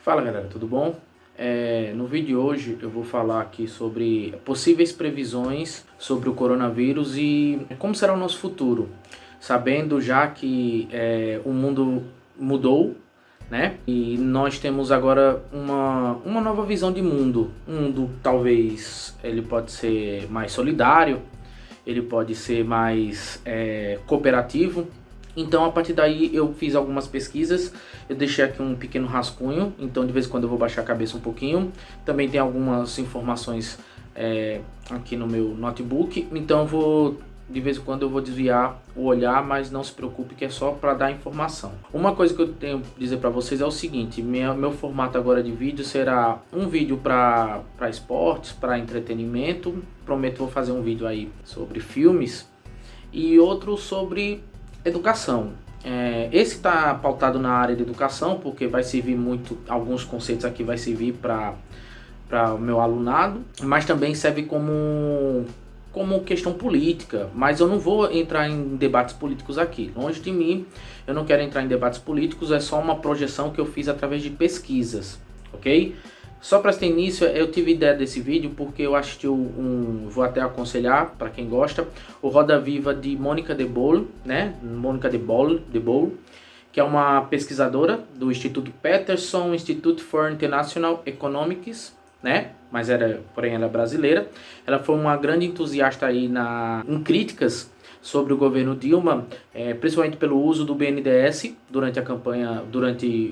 Fala galera, tudo bom? No vídeo de hoje eu vou falar aqui sobre possíveis previsões sobre o coronavírus e como será o nosso futuro, sabendo já que o mundo mudou, né? E nós temos agora uma nova visão de mundo. Um mundo talvez ele pode ser mais solidário, ele pode ser mais cooperativo. Então a partir daí eu fiz algumas pesquisas, eu deixei aqui um pequeno rascunho, então de vez em quando eu vou baixar a cabeça um pouquinho. Também tem algumas informações aqui no meu notebook, então de vez em quando eu vou desviar o olhar, mas não se preocupe que é só para dar informação. Uma coisa que eu tenho que dizer para vocês é o seguinte: meu formato agora de vídeo será um vídeo para esportes, para entretenimento. Prometo que vou fazer um vídeo aí sobre filmes e outro sobre educação. Esse está pautado na área de educação, porque vai servir muito, alguns conceitos aqui vai servir para o meu alunado, mas também serve como questão política. Mas eu não vou entrar em debates políticos aqui, longe de mim, eu não quero entrar em debates políticos, é só uma projeção que eu fiz através de pesquisas, ok? Só para ter início, eu tive ideia desse vídeo porque eu assisti vou até aconselhar para quem gosta, o Roda Viva de Mônica de Bolle, né? Mônica de Bolle, que é uma pesquisadora do Instituto Peterson Institute for International Economics, né? Porém ela é brasileira. Ela foi uma grande entusiasta aí em críticas sobre o governo Dilma, principalmente pelo uso do BNDES durante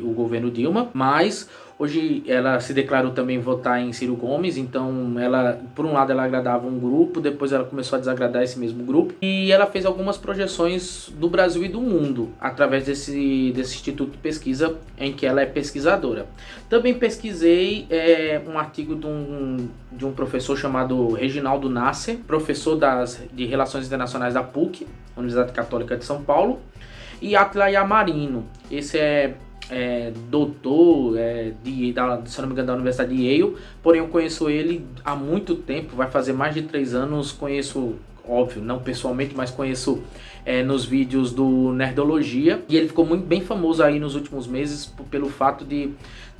o governo Dilma, mas hoje ela se declarou também votar em Ciro Gomes. Então ela, por um lado, ela agradava um grupo, depois ela começou a desagradar esse mesmo grupo, e ela fez algumas projeções do Brasil e do mundo através desse instituto de pesquisa em que ela é pesquisadora. Também pesquisei um artigo de um professor chamado Reginaldo Nasser, professor de Relações Internacionais da PUC, Universidade Católica de São Paulo, e Átila Yamarino. Esse doutor, se não me engano, da Universidade de Yale, porém eu conheço ele há muito tempo, vai fazer mais de 3 anos, conheço, óbvio, não pessoalmente, mas conheço nos vídeos do Nerdologia, e ele ficou muito bem famoso aí nos últimos meses pelo fato de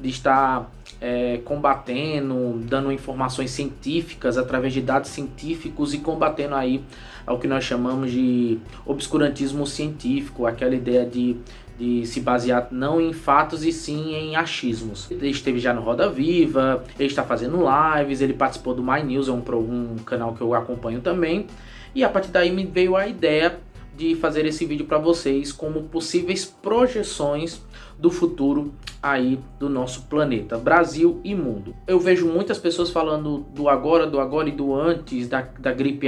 estar combatendo, dando informações científicas através de dados científicos e combatendo aí ao que nós chamamos de obscurantismo científico, aquela ideia de se basear não em fatos e sim em achismos. Ele esteve já no Roda Viva, ele está fazendo lives, ele participou do My News, um canal que eu acompanho também, e a partir daí me veio a ideia de fazer esse vídeo para vocês como possíveis projeções do futuro aí do nosso planeta, Brasil e mundo. Eu vejo muitas pessoas falando do agora e do antes, da gripe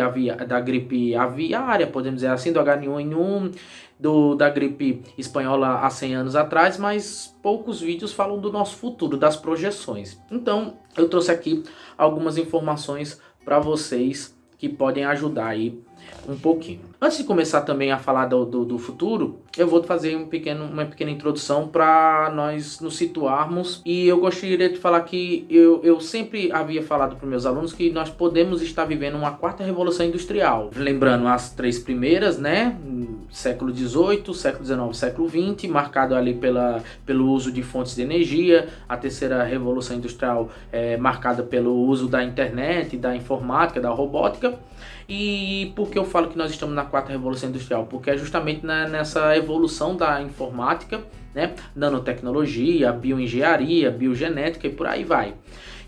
aviária, podemos dizer assim, do H1N1, da gripe espanhola há 100 anos atrás, mas poucos vídeos falam do nosso futuro, das projeções. Então eu trouxe aqui algumas informações para vocês que podem ajudar aí um pouquinho. Antes de começar também a falar do futuro, eu vou fazer uma pequena introdução para nós nos situarmos. E eu gostaria de falar que eu sempre havia falado para os meus alunos que nós podemos estar vivendo uma 4ª revolução industrial. Lembrando as 3 primeiras, né? Século XVIII, século XIX, século XX, marcado ali pelo uso de fontes de energia. A 3ª revolução industrial marcada pelo uso da internet, da informática, da robótica. E por que eu falo que nós estamos na 4ª revolução industrial? Porque é justamente nessa evolução da informática, né? Nanotecnologia, bioengenharia, biogenética e por aí vai.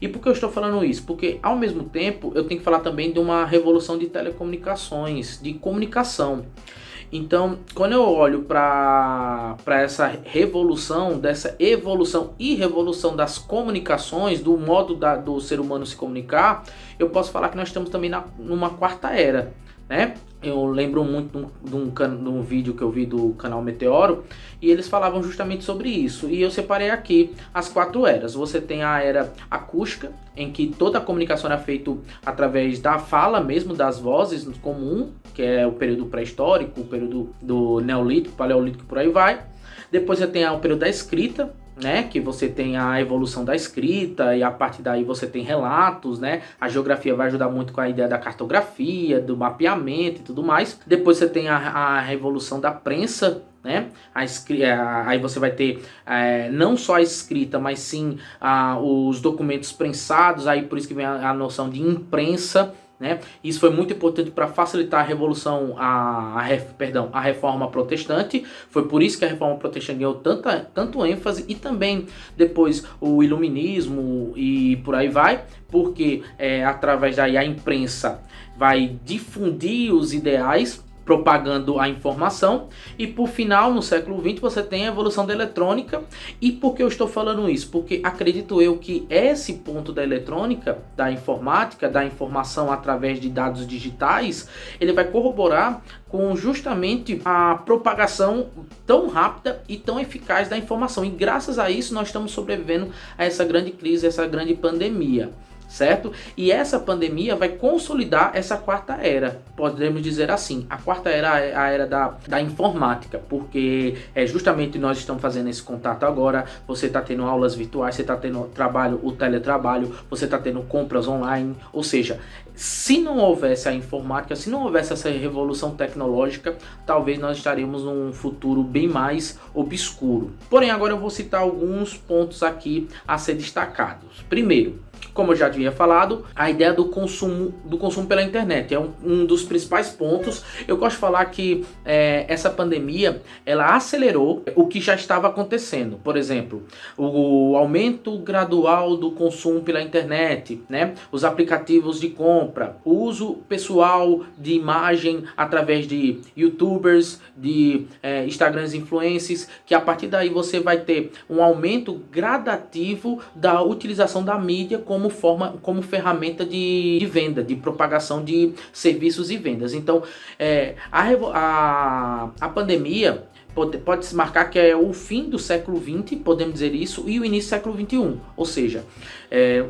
E por que eu estou falando isso? Porque ao mesmo tempo eu tenho que falar também de uma revolução de telecomunicações, de comunicação. Então, quando eu olho para essa revolução, dessa evolução e revolução das comunicações, do modo do ser humano se comunicar, eu posso falar que nós estamos também numa 4ª era, né? Eu lembro muito de um vídeo que eu vi do canal Meteoro, e eles falavam justamente sobre isso. E eu separei aqui as 4 eras. Você tem a era acústica, em que toda a comunicação era feita através da fala mesmo, das vozes comum, que é o período pré-histórico, o período do Neolítico, Paleolítico, por aí vai. Depois você tem o período da escrita, né, que você tem a evolução da escrita e a partir daí você tem relatos, né? A geografia vai ajudar muito com a ideia da cartografia, do mapeamento e tudo mais. Depois você tem a revolução da prensa, né? Aí você vai ter não só a escrita, mas sim os documentos prensados, aí por isso que vem a noção de imprensa, né? Isso foi muito importante para facilitar a revolução, a reforma protestante. Foi por isso que a reforma protestante ganhou tanto ênfase, e também depois o iluminismo e por aí vai, porque através daí a imprensa vai difundir os ideais, propagando a informação. E por final, no século XX, você tem a evolução da eletrônica. E por que eu estou falando isso? Porque acredito eu que esse ponto da eletrônica, da informática, da informação através de dados digitais, ele vai corroborar com justamente a propagação tão rápida e tão eficaz da informação. E graças a isso nós estamos sobrevivendo a essa grande crise, essa grande pandemia. Certo? E essa pandemia vai consolidar essa quarta era, podemos dizer assim. A quarta era é a era da informática, porque justamente nós estamos fazendo esse contato agora. Você está tendo aulas virtuais, você está tendo o teletrabalho, você está tendo compras online. Ou seja, se não houvesse a informática, se não houvesse essa revolução tecnológica, talvez nós estaríamos num futuro bem mais obscuro. Porém, agora eu vou citar alguns pontos aqui a ser destacados. Primeiro, como eu já havia falado, a ideia do consumo pela internet é um dos principais pontos. Eu gosto de falar que essa pandemia ela acelerou o que já estava acontecendo. Por exemplo, o aumento gradual do consumo pela internet, né? Os aplicativos de compra, o uso pessoal de imagem através de YouTubers, de Instagrams influencers, que a partir daí você vai ter um aumento gradativo da utilização da mídia como ferramenta de venda, de propagação de serviços e vendas. Então, a pandemia pode-se marcar que é o fim do século XX, podemos dizer isso, e o início do século XXI. Ou seja,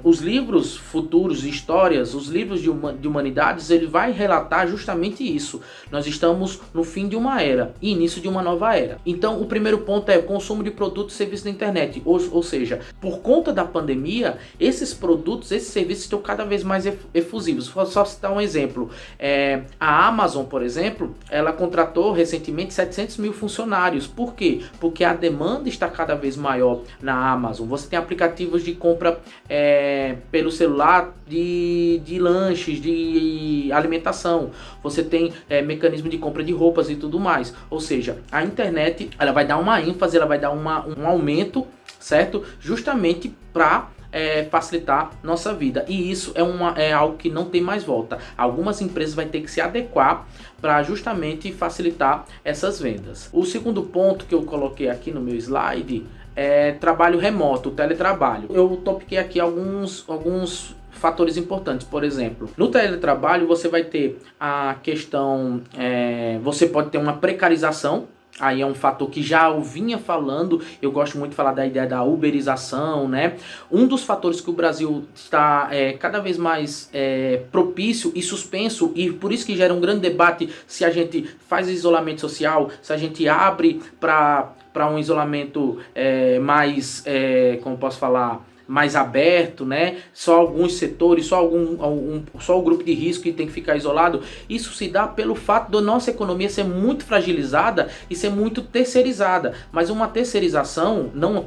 os livros futuros, histórias, os livros de humanidades, ele vai relatar justamente isso. Nós estamos no fim de uma era e início de uma nova era. Então, o primeiro ponto é o consumo de produtos e serviços na internet. Ou seja, por conta da pandemia, esses produtos, esses serviços estão cada vez mais efusivos. Vou só citar um exemplo. A Amazon, por exemplo, ela contratou recentemente 700 mil funcionários. Por quê? Porque a demanda está cada vez maior na Amazon. Você tem aplicativos de compra pelo celular de lanches, de alimentação. Você tem mecanismo de compra de roupas e tudo mais. Ou seja, a internet ela vai dar uma ênfase, ela vai dar um aumento, certo? Justamente para facilitar nossa vida. E isso é algo que não tem mais volta. Algumas empresas vão ter que se adequar para justamente facilitar essas vendas. O segundo ponto que eu coloquei aqui no meu slide é trabalho remoto, teletrabalho. Eu topiquei aqui alguns fatores importantes. Por exemplo, no teletrabalho você vai ter a questão, você pode ter uma precarização. Aí é um fator que já eu vinha falando. Eu gosto muito de falar da ideia da uberização, né? Um dos fatores que o Brasil está cada vez mais propício e suspenso, e por isso que gera um grande debate se a gente faz isolamento social, se a gente abre para um isolamento mais, como posso falar, mais aberto, né? Só alguns setores, só o grupo de risco que tem que ficar isolado. Isso se dá pelo fato da nossa economia ser muito fragilizada e ser muito terceirizada. Mas uma terceirização, uma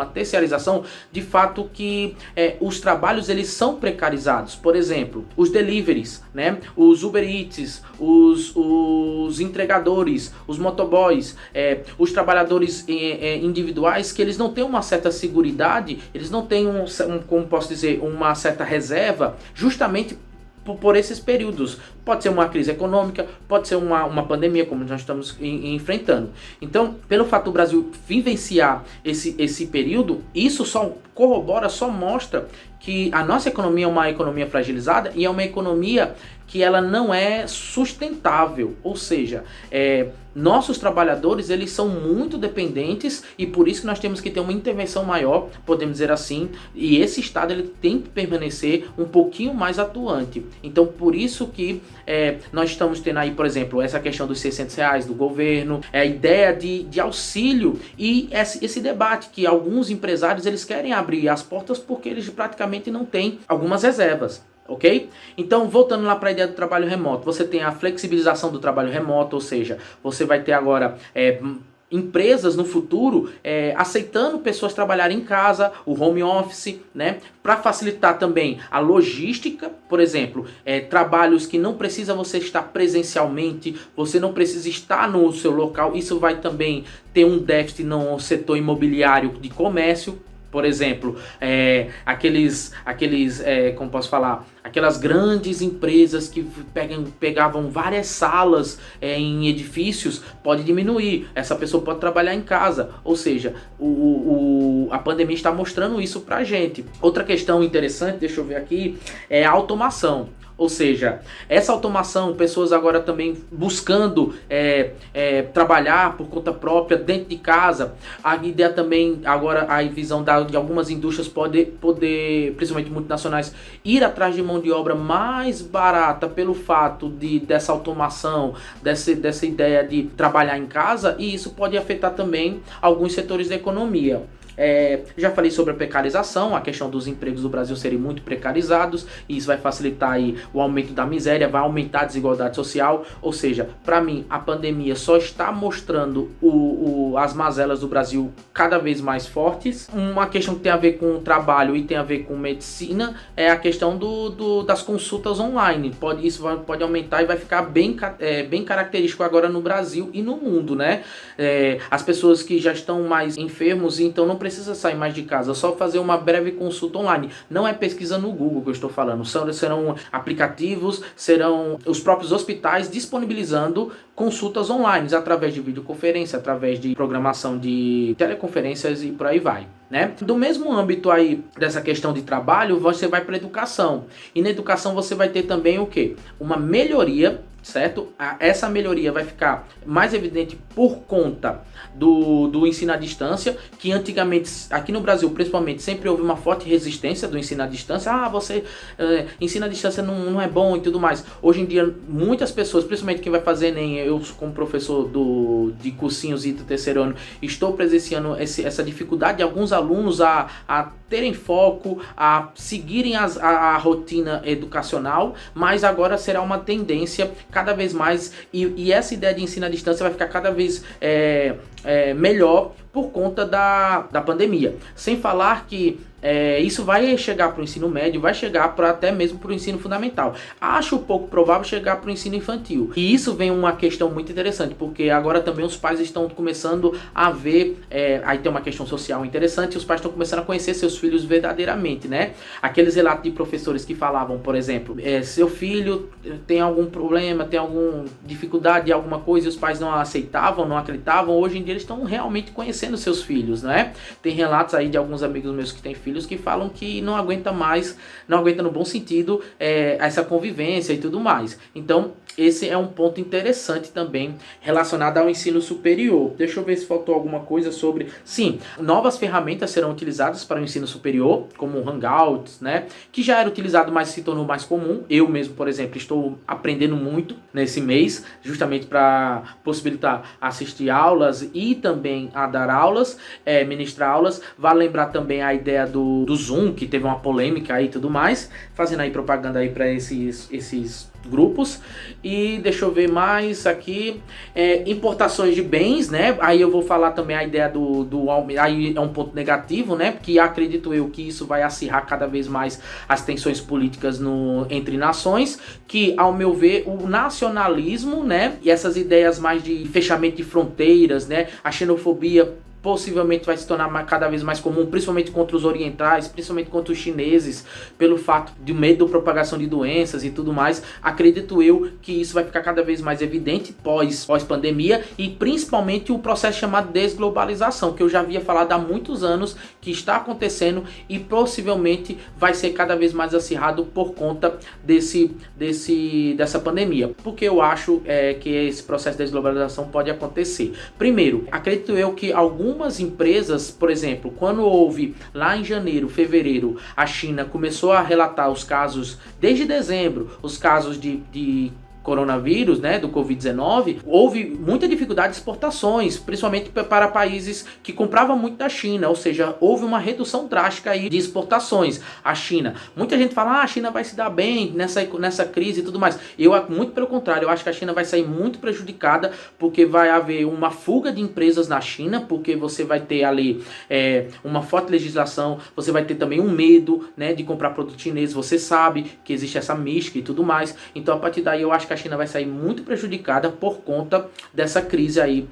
terciarização, de fato que os trabalhos eles são precarizados. Por exemplo, os deliveries, né? Os Uber Eats, os entregadores, os motoboys, os trabalhadores individuais, que eles não têm uma certa seguridade, eles não têm como posso dizer, uma certa reserva, justamente por esses períodos. Pode ser uma crise econômica, pode ser uma pandemia, como nós estamos enfrentando. Então, pelo fato do Brasil vivenciar esse período, isso só corrobora, só mostra que a nossa economia é uma economia fragilizada e é uma economia que ela não é sustentável. Ou seja, nossos trabalhadores eles são muito dependentes e por isso que nós temos que ter uma intervenção maior, podemos dizer assim, e esse Estado ele tem que permanecer um pouquinho mais atuante. Então por isso que nós estamos tendo aí, por exemplo, essa questão dos R$ 600 do governo, a ideia de auxílio e esse debate que alguns empresários eles querem abrir as portas porque eles praticamente não têm algumas reservas. Ok? Então, voltando lá para a ideia do trabalho remoto, você tem a flexibilização do trabalho remoto, ou seja, você vai ter agora empresas no futuro aceitando pessoas trabalharem em casa, o home office, né? Para facilitar também a logística, por exemplo, trabalhos que não precisa você estar presencialmente, você não precisa estar no seu local, isso vai também ter um déficit no setor imobiliário de comércio. Por exemplo, como posso falar, aquelas grandes empresas que pegavam várias salas em edifícios, pode diminuir, essa pessoa pode trabalhar em casa, ou seja, a pandemia está mostrando isso pra gente. Outra questão interessante, deixa eu ver aqui, é a automação. Ou seja, essa automação, pessoas agora também buscando trabalhar por conta própria dentro de casa. A ideia também, agora a visão de algumas indústrias poder, principalmente multinacionais, ir atrás de mão de obra mais barata pelo fato dessa automação, dessa ideia de trabalhar em casa, e isso pode afetar também alguns setores da economia. Já falei sobre a precarização, a questão dos empregos do Brasil serem muito precarizados, e isso vai facilitar aí o aumento da miséria, vai aumentar a desigualdade social. Ou seja, para mim, a pandemia só está mostrando as mazelas do Brasil cada vez mais fortes. Uma questão que tem a ver com o trabalho e tem a ver com medicina é a questão das consultas online. Isso pode aumentar e vai ficar bem característico agora no Brasil e no mundo, né? As pessoas que já estão mais enfermos, então não precisa sair mais de casa, só fazer uma breve consulta online. Não é pesquisa no Google que eu estou falando, serão aplicativos, serão os próprios hospitais disponibilizando consultas online através de videoconferência, através de programação de teleconferências e por aí vai, né? Do mesmo âmbito aí dessa questão de trabalho, você vai para a educação. E na educação você vai ter também o quê? Uma melhoria, certo? Essa melhoria vai ficar mais evidente por conta do ensino à distância, que antigamente, aqui no Brasil principalmente, sempre houve uma forte resistência do ensino à distância. Você ensino à distância não é bom e tudo mais. Hoje em dia, muitas pessoas, principalmente quem vai fazer ENEM, eu como professor de cursinhos e do terceiro ano, estou presenciando essa dificuldade de alguns alunos a terem foco, a seguirem a rotina educacional, mas agora será uma tendência cada vez mais, e essa ideia de ensino à distância vai ficar cada vez melhor por conta da pandemia. Sem falar que isso vai chegar para o ensino médio, vai chegar até mesmo para o ensino fundamental. Acho pouco provável chegar para o ensino infantil. E isso vem uma questão muito interessante, porque agora também os pais estão começando a ver, aí tem uma questão social interessante, os pais estão começando a conhecer seus filhos verdadeiramente, né? Aqueles relatos de professores que falavam, por exemplo, seu filho tem algum problema, tem alguma dificuldade, alguma coisa, e os pais não aceitavam, não acreditavam. Hoje em dia eles estão realmente conhecendo seus filhos, né? Tem relatos aí de alguns amigos meus que têm filhos que falam que não aguenta mais, não aguenta no bom sentido, essa convivência e tudo mais. Então, esse é um ponto interessante também relacionado ao ensino superior. Deixa eu ver se faltou alguma coisa sobre... Sim, novas ferramentas serão utilizadas para o ensino superior, como o Hangouts, né? Que já era utilizado, mas se tornou mais comum. Eu mesmo, por exemplo, estou aprendendo muito nesse mês, justamente para possibilitar assistir aulas e também a dar aulas, ministrar aulas. Vale lembrar também a ideia do Zoom, que teve uma polêmica aí e tudo mais, fazendo aí propaganda aí para esses grupos. E deixa eu ver mais aqui, importações de bens, né? Aí eu vou falar também a ideia aí é um ponto negativo, né? Porque acredito eu que isso vai acirrar cada vez mais as tensões políticas entre nações, que ao meu ver o nacionalismo, né? E essas ideias mais de fechamento de fronteiras, né? A xenofobia possivelmente vai se tornar cada vez mais comum, principalmente contra os orientais, principalmente contra os chineses, pelo fato de medo da propagação de doenças e tudo mais. Acredito eu que isso vai ficar cada vez mais evidente pós-pandemia, e principalmente o processo chamado desglobalização, que eu já havia falado há muitos anos que está acontecendo e possivelmente vai ser cada vez mais acirrado por conta dessa pandemia. Porque eu acho que esse processo de desglobalização pode acontecer. Primeiro, acredito eu que algumas empresas, por exemplo, quando houve lá em janeiro, fevereiro, a China começou a relatar os casos, desde dezembro, os casos de coronavírus, né, do Covid-19, houve muita dificuldade de exportações, principalmente para países que compravam muito da China, ou seja, houve uma redução drástica aí de exportações à China. Muita gente fala, a China vai se dar bem nessa crise e tudo mais. Muito pelo contrário, eu acho que a China vai sair muito prejudicada, porque vai haver uma fuga de empresas na China, porque você vai ter ali uma forte legislação, você vai ter também um medo, né, de comprar produto chinês, você sabe que existe essa mística e tudo mais. Então, a partir daí, eu acho que a China vai sair muito prejudicada por conta dessa crise aí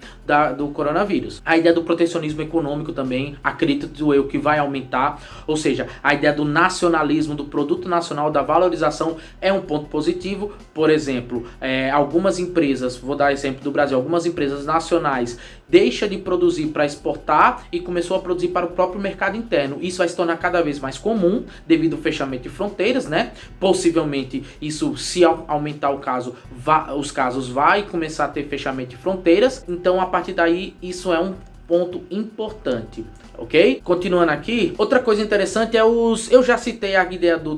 do coronavírus. A ideia do protecionismo econômico também, acredito eu que vai aumentar, ou seja, a ideia do nacionalismo, do produto nacional, da valorização é um ponto positivo. Por exemplo, algumas empresas, vou dar exemplo do Brasil, algumas empresas nacionais deixam de produzir para exportar e começou a produzir para o próprio mercado interno. Isso vai se tornar cada vez mais comum devido ao fechamento de fronteiras, né? Possivelmente isso, se aumentar os casos, vai começar a ter fechamento de fronteiras. Então, a partir daí, isso é um ponto importante, ok? Continuando aqui, outra coisa interessante eu já citei a ideia do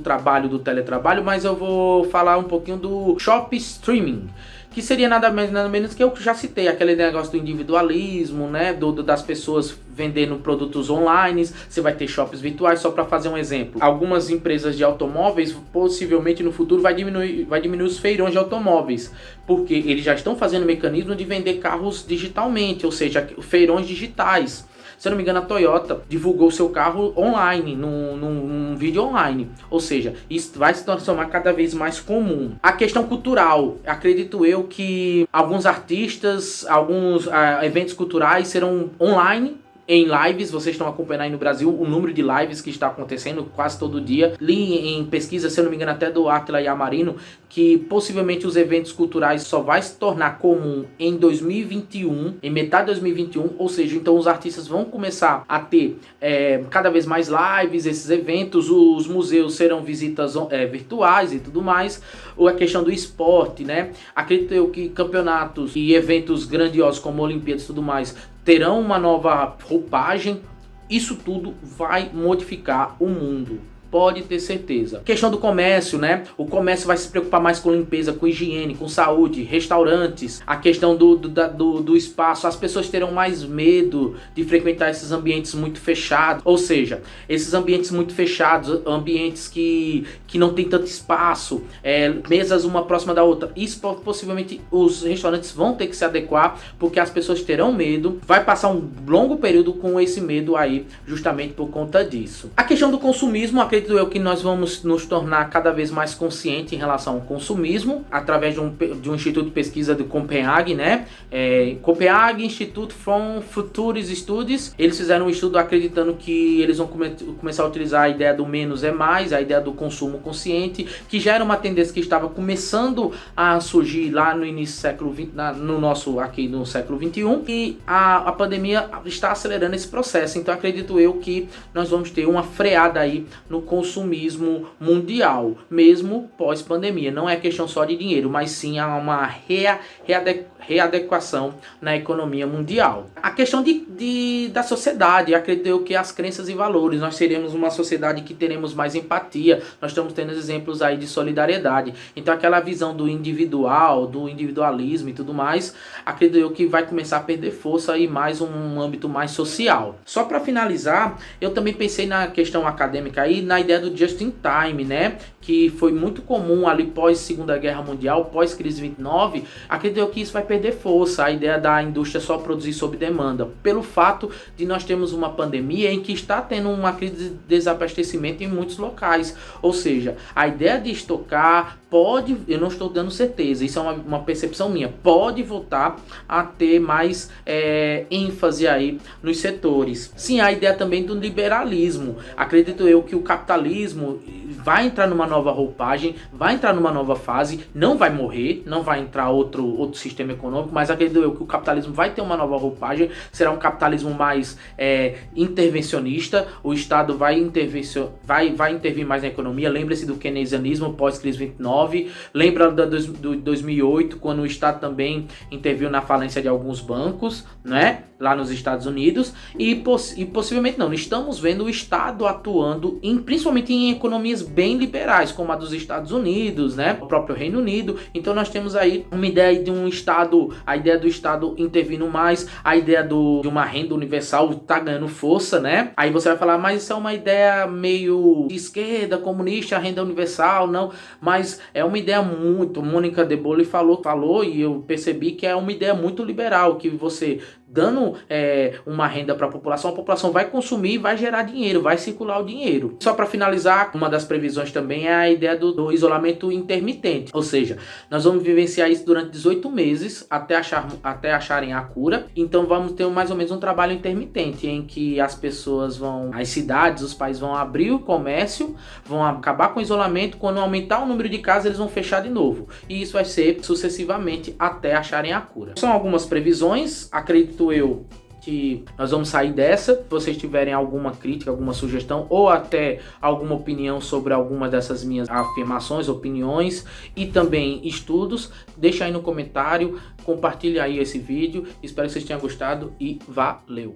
teletrabalho, mas eu vou falar um pouquinho do shop streaming, que seria nada mais nada menos que eu já citei, aquele negócio do individualismo, né, das pessoas vendendo produtos online. Você vai ter shops virtuais, só para fazer um exemplo. Algumas empresas de automóveis, possivelmente no futuro, vai diminuir os feirões de automóveis, porque eles já estão fazendo mecanismo de vender carros digitalmente, ou seja, feirões digitais. Se eu não me engano, a Toyota divulgou seu carro online, num vídeo online. Ou seja, isso vai se transformar cada vez mais comum. A questão cultural, acredito eu que alguns artistas, alguns eventos culturais serão online, em lives. Vocês estão acompanhando aí no Brasil o número de lives que está acontecendo quase todo dia. Li em pesquisa, se eu não me engano, até do Átila Yamarino, que possivelmente os eventos culturais só vai se tornar comum em 2021, em metade de 2021, ou seja, então os artistas vão começar a ter cada vez mais lives, esses eventos, os museus serão visitas virtuais e tudo mais, ou a questão do esporte, né? Acredito eu que campeonatos e eventos grandiosos como Olimpíadas e tudo mais terão uma nova roupagem. Isso tudo vai modificar o mundo. Pode ter certeza. Questão do comércio, né? O comércio vai se preocupar mais com limpeza, com higiene, com saúde, restaurantes. A questão do espaço. As pessoas terão mais medo de frequentar esses ambientes muito fechados. Ou seja, esses ambientes muito fechados, ambientes que não tem tanto espaço, mesas uma próxima da outra. Isso possivelmente os restaurantes vão ter que se adequar, porque as pessoas terão medo. Vai passar um longo período com esse medo aí, justamente por conta disso. A questão do consumismo, acredito eu que nós vamos nos tornar cada vez mais conscientes em relação ao consumismo, através de um instituto de pesquisa de Copenhague, né? Copenhague Institute for Future Studies. Eles fizeram um estudo acreditando que eles vão começar a utilizar a ideia do menos é mais, a ideia do consumo consciente, que já era uma tendência que estava começando a surgir lá no início do século XX, no século XXI, e a pandemia está acelerando esse processo. Então acredito eu que nós vamos ter uma freada aí no consumismo mundial, mesmo pós-pandemia. Não é questão só de dinheiro, mas sim há uma readequação na economia mundial. A questão da sociedade, acredito eu que as crenças e valores, nós seremos uma sociedade que teremos mais empatia, nós estamos tendo exemplos aí de solidariedade. Então aquela visão do individual, do individualismo e tudo mais, acredito eu que vai começar a perder força e mais um âmbito mais social. Só para finalizar, eu também pensei na questão acadêmica aí, na ideia do just in time, né? Que foi muito comum ali pós Segunda Guerra Mundial, pós crise 29. Acredito que isso vai perder força, a ideia da indústria só produzir sob demanda, pelo fato de nós termos uma pandemia em que está tendo uma crise de desabastecimento em muitos locais. Ou seja, a ideia de estocar pode, eu não estou dando certeza, isso é uma percepção minha, pode voltar a ter mais ênfase aí nos setores. Sim, a ideia também do liberalismo. Acredito eu que o capitalismo vai entrar numa nova roupagem, vai entrar numa nova fase, não vai morrer, não vai entrar outro sistema econômico, mas acredito eu que o capitalismo vai ter uma nova roupagem, será um capitalismo mais intervencionista, o Estado vai intervir mais na economia. Lembre-se do keynesianismo pós-crise 29, lembra do 2008, quando o Estado também interviu na falência de alguns bancos, né, lá nos Estados Unidos, e possivelmente não, estamos vendo o Estado atuando principalmente em economias bem liberais, como a dos Estados Unidos, né, o próprio Reino Unido. Então nós temos aí uma ideia de um Estado, a ideia do Estado intervindo mais, a ideia de uma renda universal tá ganhando força, né? Aí você vai falar, mas isso é uma ideia meio de esquerda, comunista, a renda universal, não, mas é uma ideia muito, Mônica de Bolle falou e eu percebi que é uma ideia muito liberal, que você dando uma renda para a população vai consumir e vai gerar dinheiro, vai circular o dinheiro. Só para finalizar, uma das previsões também é a ideia do isolamento intermitente, ou seja, nós vamos vivenciar isso durante 18 meses até acharem a cura. Então vamos ter mais ou menos um trabalho intermitente em que as pessoas as cidades, os países vão abrir o comércio, vão acabar com o isolamento, quando aumentar o número de casos eles vão fechar de novo, e isso vai ser sucessivamente até acharem a cura. São algumas previsões, acredito eu que nós vamos sair dessa. Se vocês tiverem alguma crítica, alguma sugestão ou até alguma opinião sobre alguma dessas minhas afirmações, opiniões e também estudos, deixa aí no comentário, compartilha aí esse vídeo. Espero que vocês tenham gostado e valeu!